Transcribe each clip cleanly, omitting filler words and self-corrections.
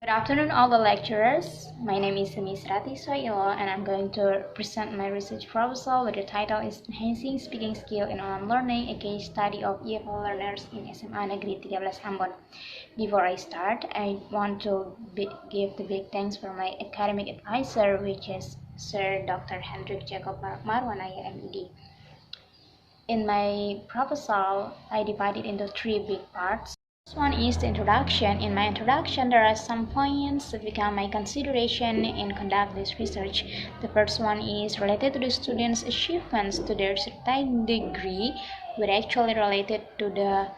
Good afternoon, all the lecturers. My name is Sirati Suailo, and I'm going to present my research proposal with the title is Enhancing Speaking Skill in Online Learning, a case study of EFL learners in SMA Negeri 13 Ambon. Before I start, I want to give the big thanks for my academic advisor, which is Sir Dr. Hendrik Jacob Marwanaya, MED. In my proposal, I divided into three big parts. First one is the introduction. In my introduction, there are some points that become my consideration in conduct this research. The first one is related to the students' achievements to their certain degree, but actually related to the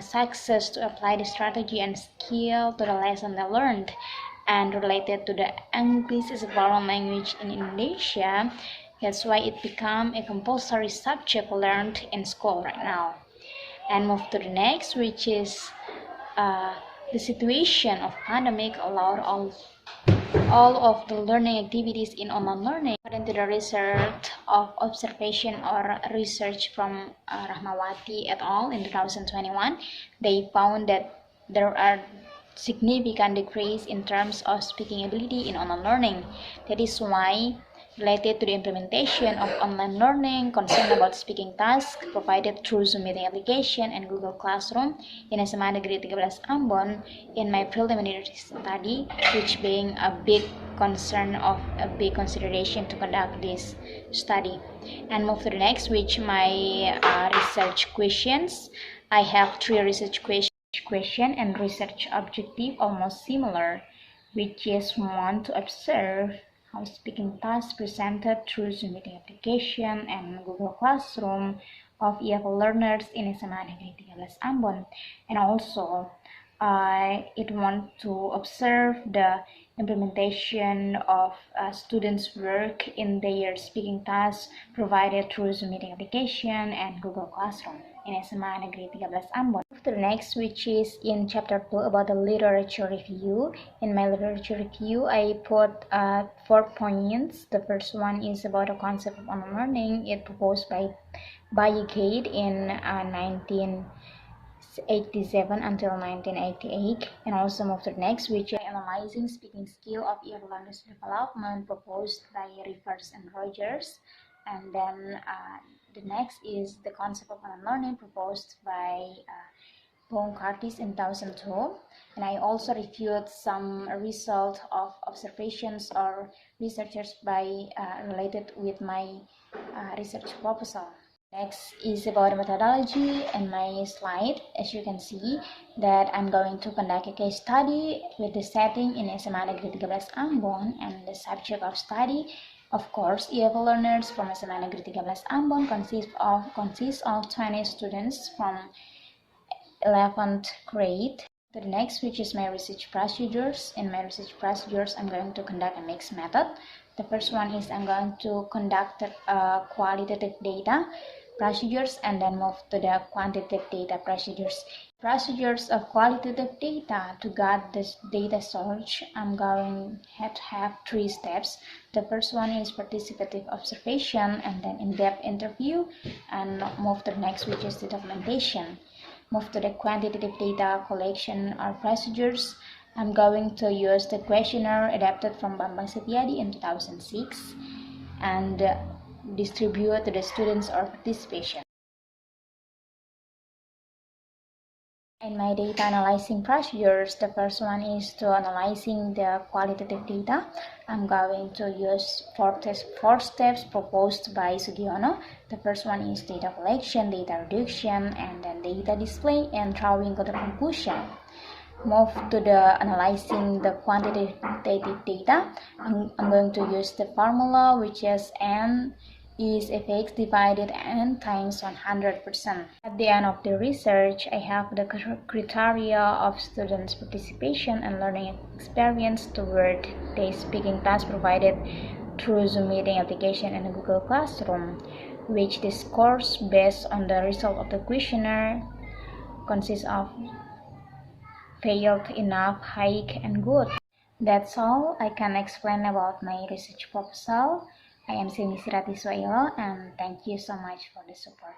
success to apply the strategy and skill to the lesson they learned, and related to the English as a foreign language in Indonesia. That's why it became a compulsory subject learned in school right now. And move to the next, which is the situation of pandemic allowed all of the learning activities in online learning. According to the result of observation or research from Rahmawati et al. In 2021, they found that there are significant decrease in terms of speaking ability in online learning. That is why, related to the implementation of online learning, concern about speaking tasks provided through Zoom meeting application and Google Classroom in SMA Negeri 13 Ambon in my preliminary study, which being a big concern of a big consideration to conduct this study. And move to the next, which my research questions. I have three research question and research objective almost similar, which is one to observe how speaking tasks presented through Zoom meeting application and Google Classroom of EFL learners in SMA Negeri 13 Ambon, and also it want to observe the implementation of students' work in their speaking tasks provided through Zoom meeting application and Google Classroom in SMA Negeri 13 Ambon. To the next, which is in chapter 2 about the literature review. In my literature review, I put 4 points. The first one is about the concept of online learning. It proposed by Bayegate in 1987 until 1988, and also move to the next, which is analyzing speaking skill of EFL learners development, proposed by Rivers and Rogers. And then the next is the concept of online learning, proposed by Curtis in 2002, and I also reviewed some result of observations or researchers by related with my research proposal. Next is about methodology and my slide. As you can see that I'm going to conduct a case study with the setting in SMA Negeri 13 Ambon, and the subject of study, of course, EFL learners from SMA Negeri 13 Ambon consists of 20 students from 11th grade. To the next, which is my research procedures. In my research procedures, I'm going to conduct a mixed method. The first one is I'm going to conduct qualitative data procedures and then move to the quantitative data procedures. Procedures of qualitative data, to get this data source, I'm going to have 3 steps. The first one is participative observation and then in-depth interview, and move to the next, which is the documentation. Move to the quantitative data collection or procedures. I'm going to use the questionnaire adapted from Bambang Setiadi in 2006 and distribute to the students or participation. In my data analyzing procedures, the first one is to analyzing the qualitative data. I'm going to use four steps proposed by Sugiono. The first one is data collection, data reduction, and then data display and drawing to the conclusion. Move to the analyzing the quantitative data. I'm going to use the formula, which is N is fx divided n times 100%. At the end of the research, I have the criteria of students' participation and learning experience toward the speaking task provided through Zoom meeting application and Google Classroom, which the scores based on the result of the questionnaire consists of failed, enough, high, and good. That's all I can explain about my research proposal. I am Sirati Suailo, and thank you so much for the support.